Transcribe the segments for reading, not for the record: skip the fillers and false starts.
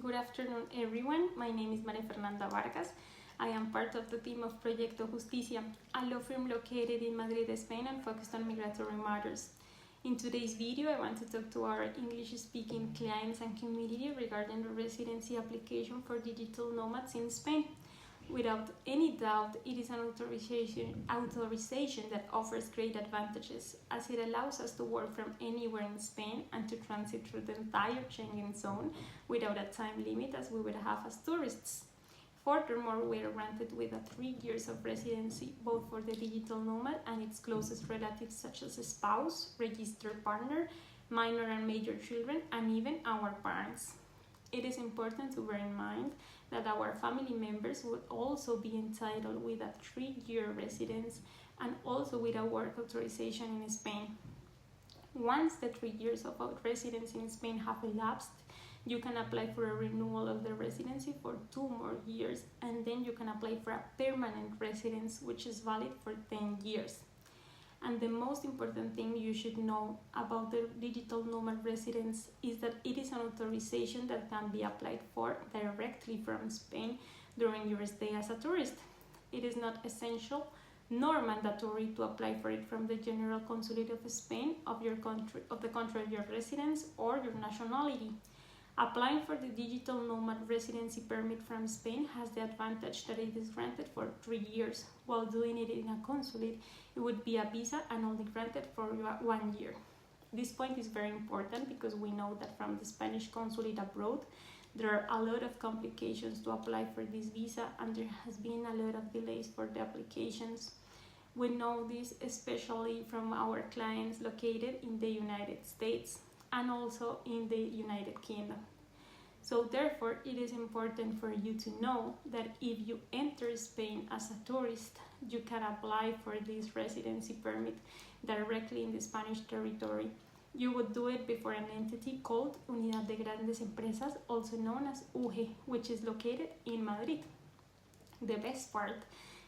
Good afternoon, everyone. My name is Maria Fernanda Vargas. I am part of the team of pjusticia, a law firm located in Madrid, Spain, and focused on migratory matters. In today's video, I want to talk to our English-speaking clients and community regarding the residency application for digital nomads in Spain. Without any doubt, it is an authorization that offers great advantages, as it allows us to work from anywhere in Spain and to transit through the entire Schengen zone without a time limit as we would have as tourists. Furthermore, we are granted with 3 years of residency both for the digital nomad and its closest relatives such as a spouse, registered partner, minor and major children, and even our parents. It is important to bear in mind that our family members would also be entitled with a 3-year residence and also with a work authorization in Spain. Once the 3 years of residence in Spain have elapsed, you can apply for a renewal of the residency for 2 more years, and then you can apply for a permanent residence which is valid for 10 years. And the most important thing you should know about the digital nomad residence is that it is an authorization that can be applied for directly from Spain during your stay as a tourist. It is not essential nor mandatory to apply for it from the General Consulate of Spain of the country of your residence or your nationality. Applying for the digital nomad residency permit from Spain has the advantage that it is granted for 3 years, while doing it in a consulate, it would be a visa and only granted for 1 year. This point is very important because we know that from the Spanish consulate abroad, there are a lot of complications to apply for this visa and there has been a lot of delays for the applications. We know this especially from our clients located in the United States and also in the United Kingdom. So therefore, it is important for you to know that if you enter Spain as a tourist, you can apply for this residency permit directly in the Spanish territory. You would do it before an entity called Unidad de Grandes Empresas, also known as UGE, which is located in Madrid. The best part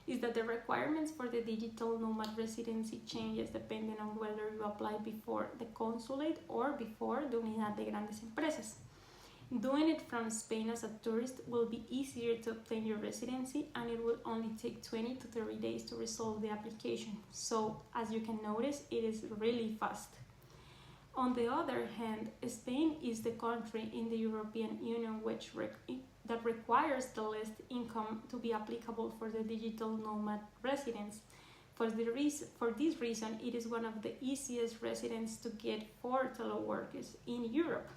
is that the requirements for the digital nomad residency changes depending on whether you apply before the consulate or before the Unidad de Grandes Empresas. Doing it from Spain as a tourist will be easier to obtain your residency and it will only take 20 to 30 days to resolve the application. So, as you can notice, it is really fast. On the other hand, Spain is the country in the European Union that requires the least income to be applicable for the digital nomad residence. For this reason, it is one of the easiest residences to get for teleworkers in Europe.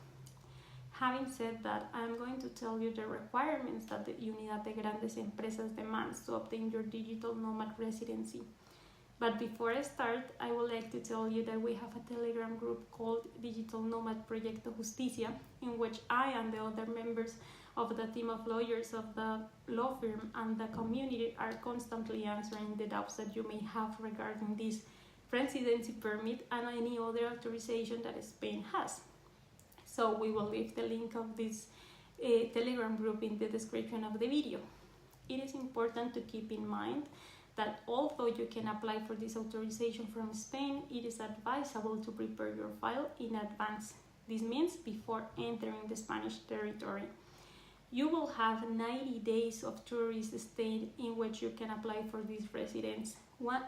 Having said that, I'm going to tell you the requirements that the Unidad de Grandes Empresas demands to obtain your digital nomad residency. But before I start, I would like to tell you that we have a Telegram group called Digital Nomad pjusticia, in which I and the other members of the team of lawyers of the law firm and the community are constantly answering the doubts that you may have regarding this residency permit and any other authorization that Spain has. So we will leave the link of this Telegram group in the description of the video. It is important to keep in mind that although you can apply for this authorization from Spain, it is advisable to prepare your file in advance. This means before entering the Spanish territory. You will have 90 days of tourist stay in which you can apply for this residence,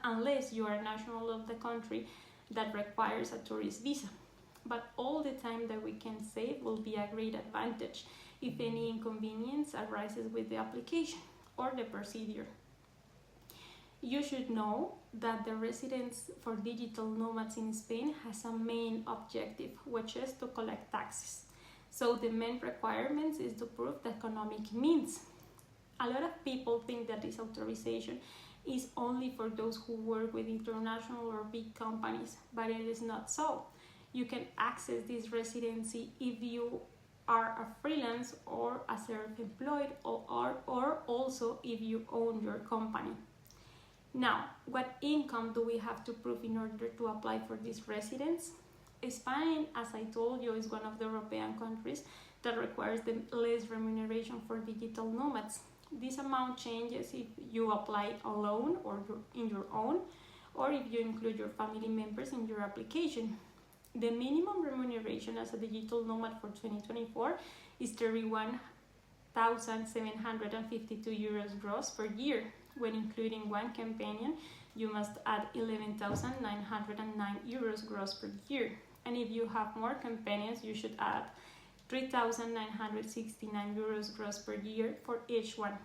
unless you are national of the country that requires a tourist visa. But all the time that we can save will be a great advantage if any inconvenience arises with the application or the procedure. You should know that the residence for digital nomads in Spain has a main objective, which is to collect taxes. So the main requirements is to prove the economic means. A lot of people think that this authorization is only for those who work with international or big companies, but it is not so. You can access this residency if you are a freelance or a self-employed or also if you own your company. Now, what income do we have to prove in order to apply for this residence? Spain, as I told you, is one of the European countries that requires the less remuneration for digital nomads. This amount changes if you apply alone or in your own, or if you include your family members in your application. The minimum remuneration as a digital nomad for 2024 is 8,752 euros gross per year. When including one companion, you must add 11,909 euros gross per year. And if you have more companions, you should add 3,969 euros gross per year for each one.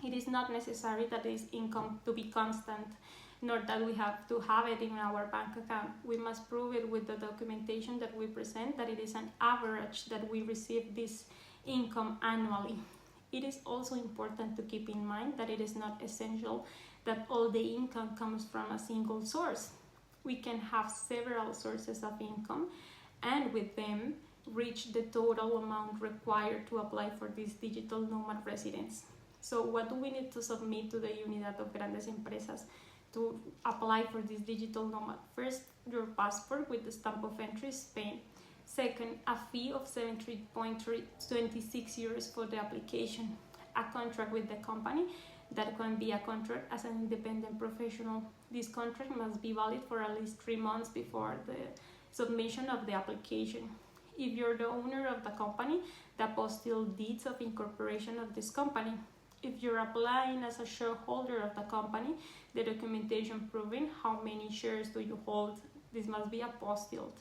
It is not necessary that this income to be constant, nor that we have to have it in our bank account. We must prove it with the documentation that we present, that it is an average that we receive this income annually. It is also important to keep in mind that it is not essential that all the income comes from a single source. We can have several sources of income and with them reach the total amount required to apply for this digital nomad residence. So what do we need to submit to the Unidad of Grandes Empresas to apply for this digital nomad? First, your passport with the stamp of entry, Spain. Second, a fee of 73.26 euros for the application. A contract with the company that can be a contract as an independent professional. This contract must be valid for at least 3 months before the submission of the application. If you're the owner of the company, the apostille deeds of incorporation of this company. If you're applying as a shareholder of the company, the documentation proving how many shares do you hold, this must be apostilled.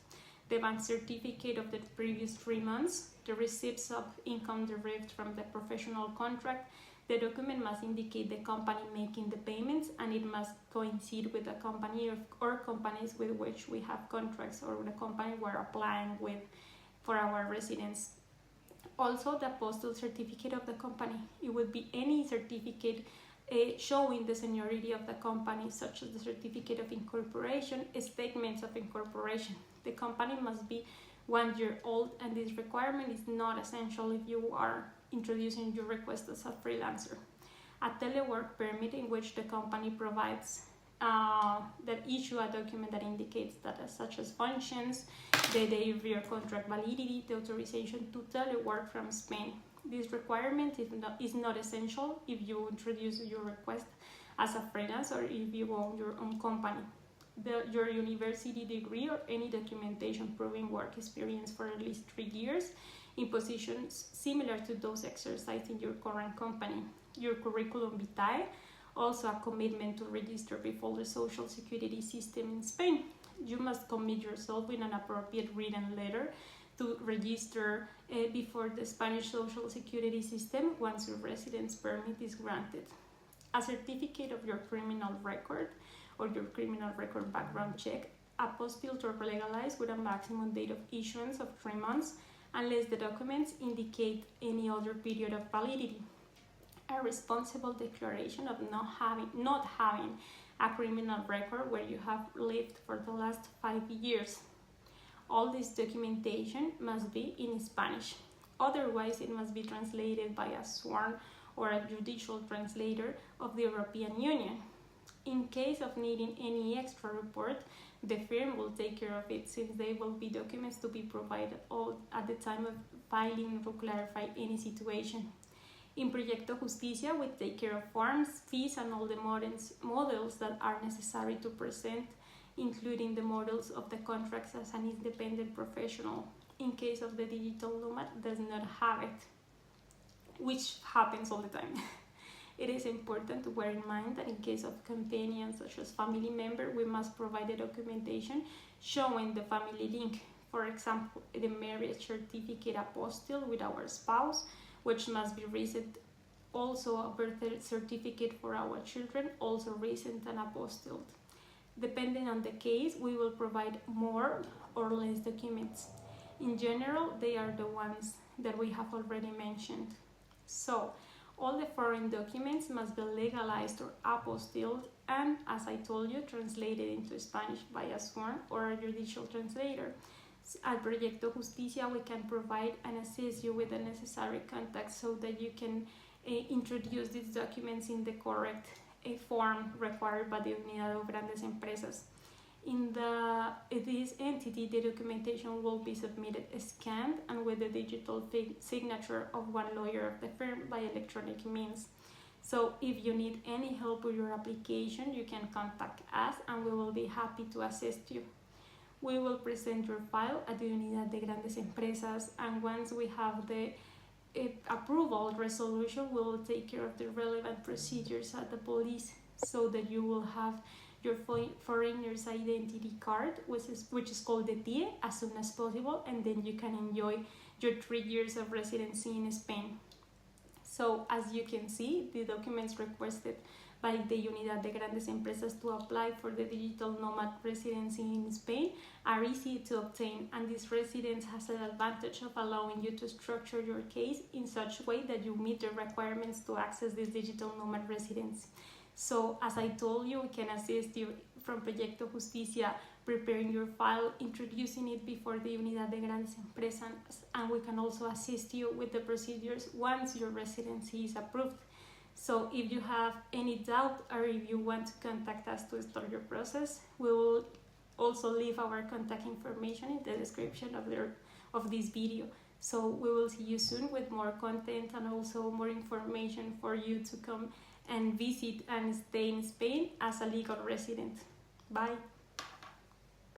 The bank certificate of the previous 3 months, the receipts of income derived from the professional contract. The document must indicate the company making the payments, and it must coincide with the company or companies with which we have contracts, or the company we're applying with for our residence. Also, the apostille certificate of the company. It would be any certificate showing the seniority of the company, such as the certificate of incorporation, statements of incorporation. The company must be 1 year old, and this requirement is not essential if you are introducing your request as a freelancer. A telework permit in which the company provides that issue a document that indicates that such as functions, the day of your contract validity, the authorization to telework from Spain. This requirement is not essential if you introduce your request as a freelance or if you own your own company. Your university degree or any documentation proving work experience for at least 3 years in positions similar to those exercised in your current company. Your curriculum vitae, also a commitment to register before the social security system in Spain. You must commit yourself with an appropriate written letter to register before the Spanish social security system once your residence permit is granted. A certificate of your criminal record or your criminal record background check, apostilled or legalized with a maximum date of issuance of 3 months, unless the documents indicate any other period of validity. A responsible declaration of not having a criminal record where you have lived for the last 5 years. All this documentation must be in Spanish. Otherwise, it must be translated by a sworn or a judicial translator of the European Union. In case of needing any extra report, the firm will take care of it, since there will be documents to be provided all at the time of filing to clarify any situation. In Proyecto Justicia, we take care of forms, fees, and all the models that are necessary to present, including the models of the contracts as an independent professional. In case of the digital nomad, does not have it, which happens all the time. It is important to bear in mind that in case of companions such as family member, we must provide the documentation showing the family link. For example, the marriage certificate apostille with our spouse, which must be recent. Also, a birth certificate for our children, also recent and apostilled. Depending on the case, we will provide more or less documents. In general, they are the ones that we have already mentioned. So, all the foreign documents must be legalized or apostilled and, as I told you, translated into Spanish by a sworn or a judicial translator. At Proyecto Justicia, we can provide and assist you with the necessary contacts so that you can introduce these documents in the correct form required by the Unidad of Grandes Empresas. In this entity, the documentation will be submitted scanned and with the digital signature of one lawyer of the firm by electronic means. So if you need any help with your application, you can contact us and we will be happy to assist you. We will present your file at the Unidad de Grandes Empresas, and once we have the approval resolution will take care of the relevant procedures at the police, so that you will have your foreigner's identity card, which is called the TIE, as soon as possible, and then you can enjoy your 3 years of residency in Spain. So as you can see, the documents requested by the Unidad de Grandes Empresas to apply for the digital nomad residency in Spain are easy to obtain, and this residence has an advantage of allowing you to structure your case in such a way that you meet the requirements to access this digital nomad residency. So as I told you, we can assist you from Proyecto Justicia, preparing your file, introducing it before the Unidad de Grandes Empresas, and we can also assist you with the procedures once your residency is approved. So if you have any doubt, or if you want to contact us to start your process, we will also leave our contact information in the description of this video. So we will see you soon with more content and also more information for you to come and visit and stay in Spain as a legal resident. Bye.